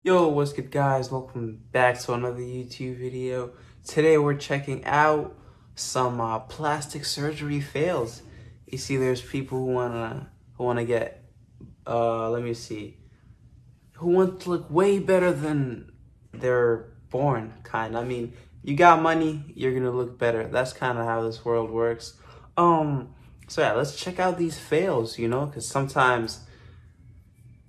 Yo, what's good guys? Welcome back to another YouTube video. Today we're checking out some plastic surgery fails. You see there's people who wanna get let me see. Who want to look way better than they're born, kind. I mean, you got money, you're gonna look better. That's kind of how this world works. So yeah, let's check out these fails, because sometimes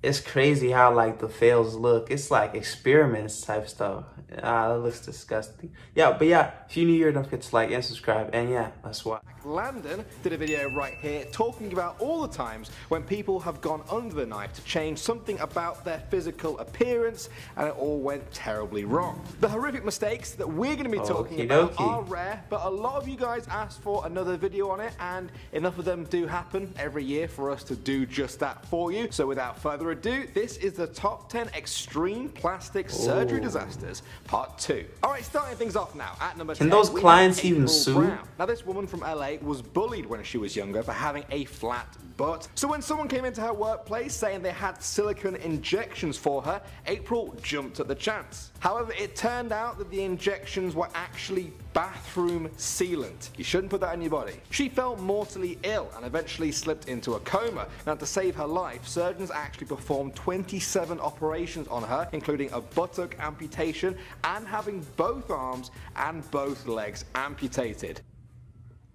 it's crazy how like the fails look. It's like experiments type stuff. It looks disgusting. Yeah, but yeah, if you're new here, don't forget to like and subscribe. And yeah, that's why. Landon did a video right here talking about all the times when people have gone under the knife to change something about their physical appearance and it all went terribly wrong. The horrific mistakes that we're going to be talking about are rare, but a lot of you guys asked for another video on it, and enough of them do happen every year for us to do just that for you. So without further ado, this is the top 10 extreme plastic surgery disasters, part 2. Alright, starting things off now, at number 10. Can those clients even sue? Now this woman from LA was bullied when she was younger for having a flat butt. So when someone came into her workplace saying they had silicone injections for her, April jumped at the chance. However, it turned out that the injections were actually bathroom sealant. You shouldn't put that on your body. She fell mortally ill and eventually slipped into a coma. Now, to save her life, surgeons actually performed 27 operations on her, including a buttock amputation and having both arms and both legs amputated.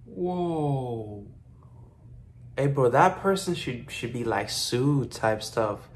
Whoa. Hey bro, that person should be like sued type stuff.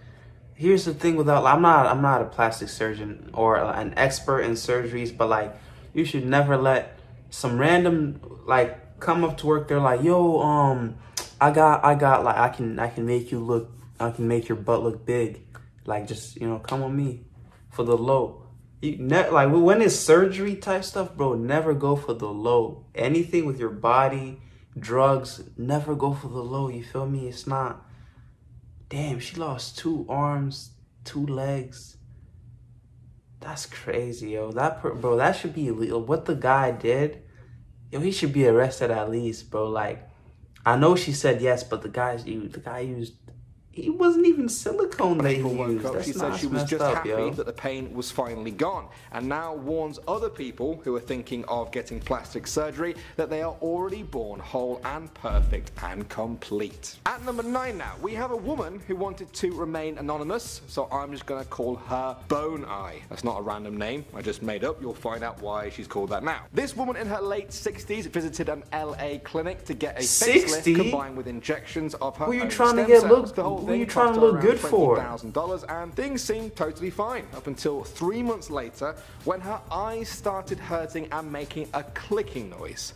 Here's the thing with that, I'm not a plastic surgeon or an expert in surgeries, but like you should never let some random like come up to work. They're like, yo, I got like I can make your butt look big. Like just come on me for the low. Like when it's surgery type stuff, bro, never go for the low. Anything with your body, drugs, never go for the low. You feel me? It's not. Damn, she lost 2 arms, 2 legs. That's crazy, yo. Bro, that should be illegal. What the guy did, yo, he should be arrested at least, bro. Like, I know she said yes, but the guy used. It wasn't even silicone that he used. She said she was just happy that the pain was finally gone, and now warns other people who are thinking of getting plastic surgery that they are already born whole and perfect and complete. At number 9 now, we have a woman who wanted to remain anonymous, so I'm just going to call her Bone Eye. That's not a random name I just made up. You'll find out why she's called that now. This woman in her late 60s visited an LA clinic to get a facelift combined with injections of her own stem cells. Who are you trying to look good for? $20,000, and things seemed totally fine up until 3 months later when her eyes started hurting and making a clicking noise.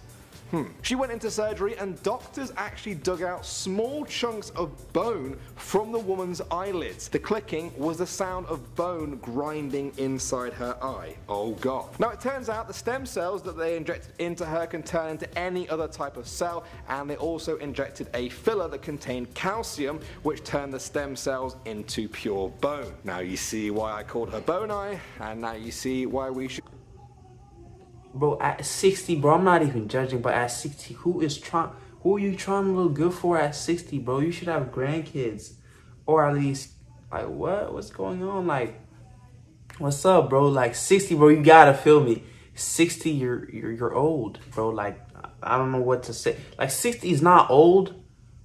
She went into surgery and doctors actually dug out small chunks of bone from the woman's eyelids. The clicking was the sound of bone grinding inside her eye. Oh god. Now it turns out the stem cells that they injected into her can turn into any other type of cell, and they also injected a filler that contained calcium, which turned the stem cells into pure bone. Now you see why I called her Bone Eye, and now you see why we should. Bro, at 60, bro, I'm not even judging, but at 60, who are you trying to look good for at 60, bro? You should have grandkids, or at least, like, what's going on? Like, what's up, bro? Like 60, bro, you gotta feel me. 60, you're old, bro. Like, I don't know what to say. Like 60 is not old,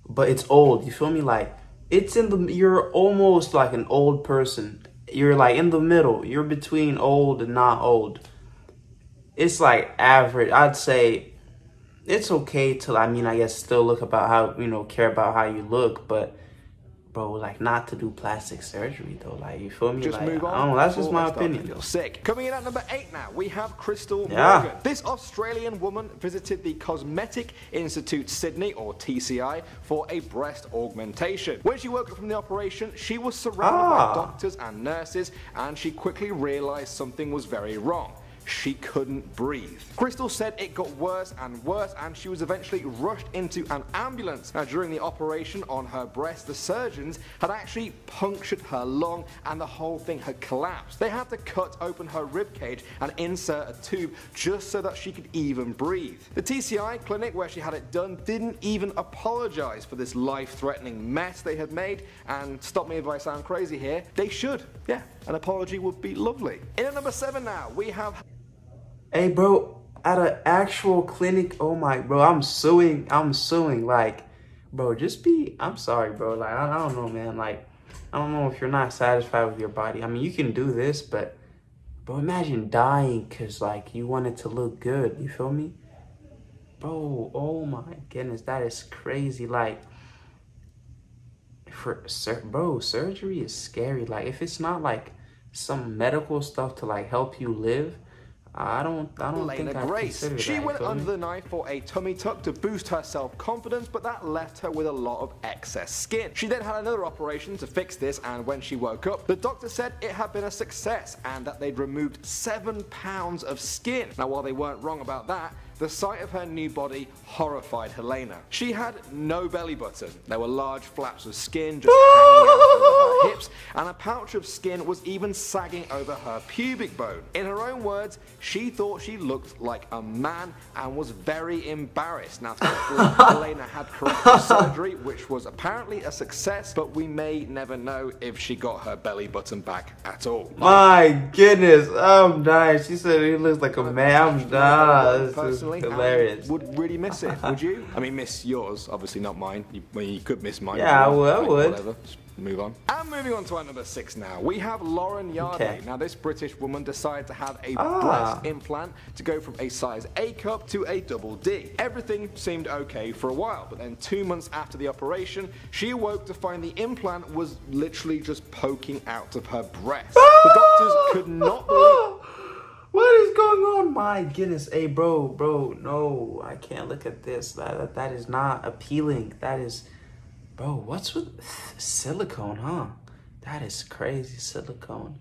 but it's old. You feel me? Like, you're almost like an old person. You're like in the middle. You're between old and not old. It's like average. I'd say it's okay to, I guess, still look about how, care about how you look, but bro, like, not to do plastic surgery though. Like, you feel me? Just like, move on. I don't know, that's just my opinion. Feel sick. Coming in at number 8 now, we have Crystal Morgan. This Australian woman visited the Cosmetic Institute Sydney, or TCI, for a breast augmentation. When she woke up from the operation, she was surrounded by doctors and nurses, and she quickly realized something was very wrong. She couldn't breathe. Crystal said it got worse and worse, and she was eventually rushed into an ambulance. Now, during the operation on her breast, the surgeons had actually punctured her lung and the whole thing had collapsed. They had to cut open her ribcage and insert a tube just so that she could even breathe. The TCI clinic where she had it done didn't even apologize for this life-threatening mess they had made, and stop me if I sound crazy here, they should. Yeah, an apology would be lovely. In at number 7 now, we have... Hey, bro, at an actual clinic, oh my, bro, I'm suing, like, bro, I'm sorry, bro, like, I don't know, man, like, I don't know if you're not satisfied with your body. I mean, you can do this, but, bro, imagine dying because, like, you want it to look good, you feel me? Bro, oh my goodness, that is crazy, like, bro, surgery is scary, like, if it's not, like, some medical stuff to, like, help you live, I don't think I'd consider that. She went under the knife for a tummy tuck to boost her self-confidence, but that left her with a lot of excess skin. She then had another operation to fix this, and when she woke up, the doctor said it had been a success and that they'd removed 7 pounds of skin. Now, while they weren't wrong about that, the sight of her new body horrified Helena. She had no belly button. There were large flaps of skin just hanging out over her hips, and a pouch of skin was even sagging over her pubic bone. In her own words, she thought she looked like a man and was very embarrassed. Now, thankfully, Helena had corrective surgery, which was apparently a success, but we may never know if she got her belly button back at all. My goodness, I'm dying. She said he looks like a man. I'm dying. Hilarious. Would really miss it, would you? I mean, miss yours, obviously not mine. You could miss mine. Yeah, I would. Whatever. Just move on. And moving on to our number 6 now, we have Lauren Yarde. Okay. Now, this British woman decided to have a breast implant to go from a size A cup to a double D. Everything seemed okay for a while, but then 2 months after the operation, she awoke to find the implant was literally just poking out of her breast. The doctors could not believe... What is going on? My goodness. Hey, bro, no, I can't look at this. That is not appealing. That is, bro, what's with silicone, huh? That is crazy, silicone.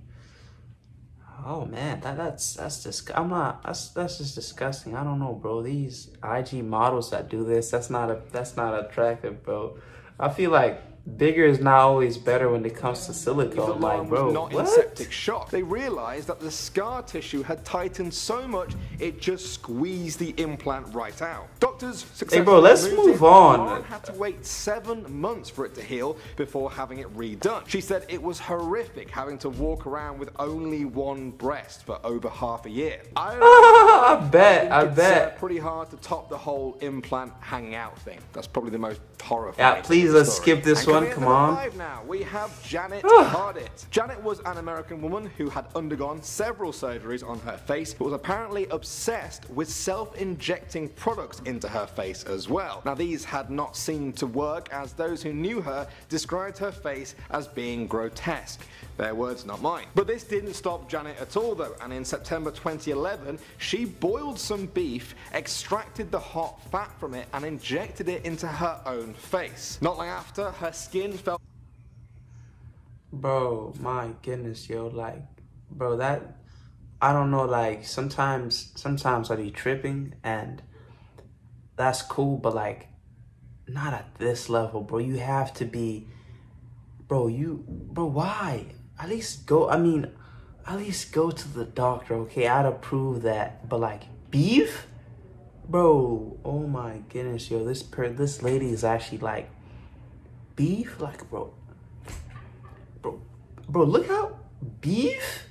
Oh man, that's just that's just disgusting. I don't know, bro. These IG models that do this, that's not attractive, bro. I feel like bigger is not always better when it comes to silicone. Like, bro, not in septic shock. They realized that the scar tissue had tightened so much it just squeezed the implant right out. Doctors successfully Hey, bro, let's move on. Lauren had to wait 7 months for it to heal before having it redone. She said it was horrific having to walk around with only one breast for over half a year. I bet. Pretty hard to top the whole implant hanging out thing. That's probably the most horrifying. Yeah, please let's skip this one. Come on. 5 now, we have Janet Hardit. Janet was an American woman who had undergone several surgeries on her face, but was apparently obsessed with self-injecting products into her face as well. Now, these had not seemed to work, as those who knew her described her face as being grotesque. Their words, not mine. But this didn't stop Janet at all though, and in September 2011, she boiled some beef, extracted the hot fat from it, and injected it into her own face. Not long after, her skin felt... Bro, my goodness, yo, like, bro, that, I don't know, like, sometimes I be tripping, and that's cool, but, like, not at this level, bro. You have to be, bro, why? At least go to the doctor, okay? I'd approve that, but, like, beef? Bro, oh my goodness, yo, this lady is actually, like, beef? Like, bro, look how beef?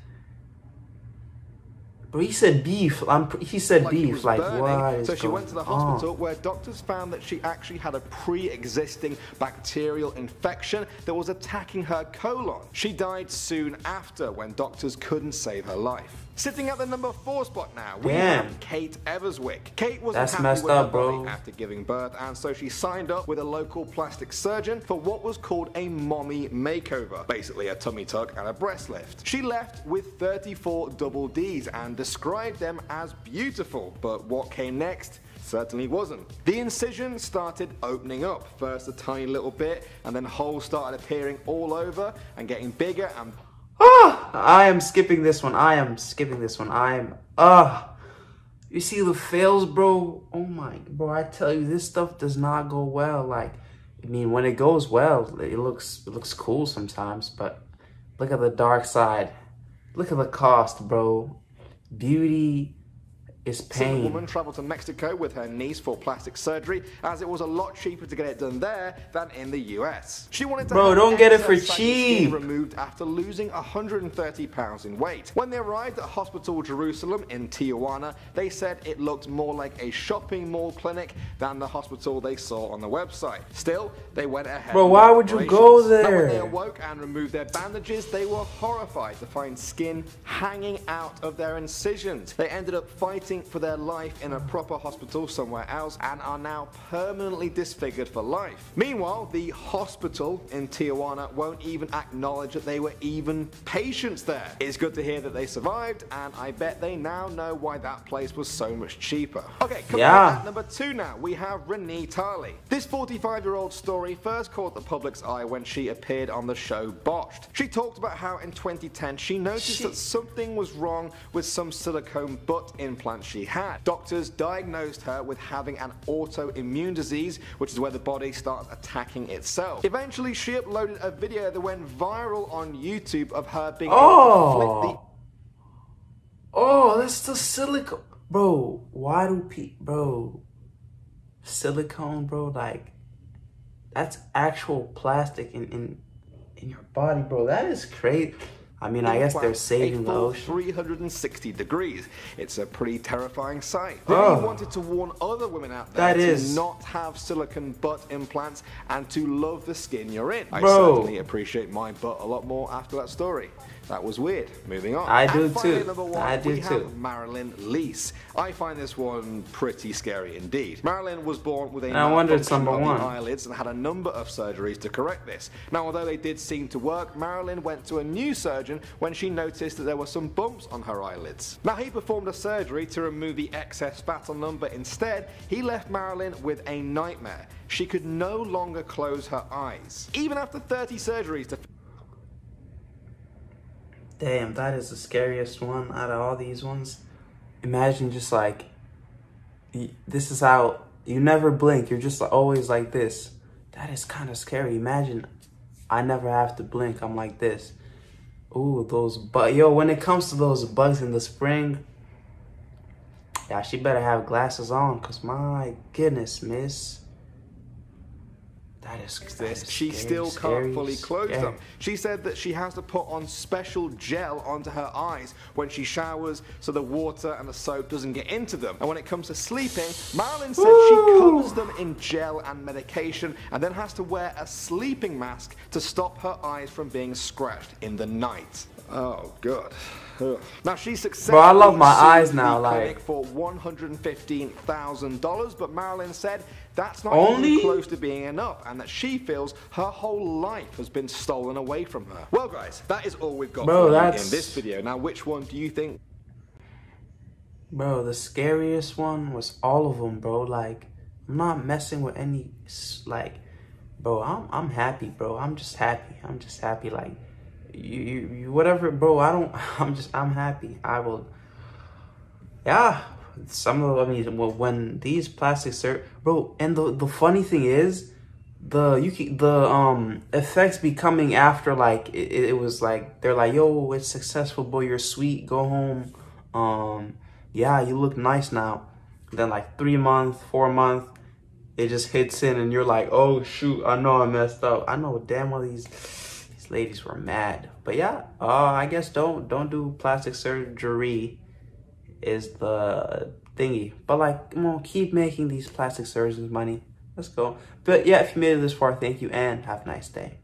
Bro, he said beef. He said beef. Like, what? So she went to the hospital where doctors found that she actually had a pre-existing bacterial infection that was attacking her colon. She died soon after when doctors couldn't save her life. Sitting at the number 4 spot now, we have Kate Everswick. Kate wasn't happy with her body after giving birth, and so she signed up with a local plastic surgeon for what was called a mommy makeover, basically a tummy tuck and a breast lift. She left with 34 double Ds and described them as beautiful, but what came next certainly wasn't. The incision started opening up, first a tiny little bit, and then holes started appearing all over and getting bigger and... I am skipping this one. You see the fails, bro? Oh my, bro, I tell you, this stuff does not go well. Like, I mean, when it goes well, it looks cool sometimes, but look at the dark side. Look at the cost, bro. Beauty, It's The pain. woman traveled to Mexico with her niece for plastic surgery, as it was a lot cheaper to get it done there than in the US. She wanted to have don't get it for excess saggy skin cheap. removed after losing 130 pounds in weight. When they arrived at Hospital Jerusalem in Tijuana, they said it looked more like a shopping mall clinic than the hospital they saw on the website. Still, they went ahead. Bro, why would you go there? Now, when they awoke and removed their bandages, they were horrified to find skin hanging out of their incisions. They ended up fighting for their life in a proper hospital somewhere else and are now permanently disfigured for life. Meanwhile, the hospital in Tijuana won't even acknowledge that they were even patients there. It's good to hear that they survived, and I bet they now know why that place was so much cheaper. Okay, coming in at number 2 now, we have Renee Tarley. This 45-year-old story first caught the public's eye when she appeared on the show Botched. She talked about how in 2010 she noticed that something was wrong with some silicone butt implants she had. Doctors diagnosed her with having an autoimmune disease, which is where the body starts attacking itself. Eventually, she uploaded a video that went viral on YouTube of her being able to flip the... Oh, that's the silicone. Bro, why do people... Bro, silicone, bro, like, that's actual plastic in your body, bro. That is crazy. I mean, I guess they're saving the ocean. 360 degrees. It's a pretty terrifying sight. He wanted to warn other women out there to not have silicone butt implants and to love the skin you're in. I certainly appreciate my butt a lot more after that story. That was weird. Moving on. I do finally, too. I do too. Marilyn Lease. I find this one pretty scary indeed. Marilyn was born with a malfunction of the eyelids and had a number of surgeries to correct this. Now, although they did seem to work, Marilyn went to a new surgeon when she noticed that there were some bumps on her eyelids. Now, he performed a surgery to remove the excess fat on them, but instead, he left Marilyn with a nightmare. She could no longer close her eyes. Even after 30 surgeries to... Damn, that is the scariest one out of all these ones. Imagine just like, this is how, you never blink, you're just always like this. That is kind of scary. Imagine I never have to blink, I'm like this. Ooh, yo, when it comes to those bugs in the spring, yeah, she better have glasses on, cause my goodness, miss. That is she still can't fully close them. She said that she has to put on special gel onto her eyes when she showers so the water and the soap doesn't get into them. And when it comes to sleeping, Marilyn said she covers them in gel and medication and then has to wear a sleeping mask to stop her eyes from being scratched in the night. Oh, God. Ugh. Now, she successfully I love my eyes now, like for $115,000, but Marilyn said that's not even close to being enough, and that she feels her whole life has been stolen away from her. Well, guys, that is all we've got for you in this video. Now, which one do you think? Bro, the scariest one was all of them, bro. Like, I'm not messing with any, like, bro, I'm happy, bro. I'm just happy. I'm just happy, like, you whatever, bro. I'm happy. I will, yeah. Some of them, I mean, when these plastics bro, and the funny thing is, the effects be coming after, like, it was like, they're like, yo, it's successful, boy, you're sweet, go home, yeah, you look nice now. Then like 3 months, 4 months, it just hits in and you're like, oh shoot, I know I messed up. I know damn well these ladies were mad. But yeah, I guess don't do plastic surgery is the thingy. But like, come on, keep making these plastic surgeons money. Let's go. But yeah, if you made it this far, thank you and have a nice day.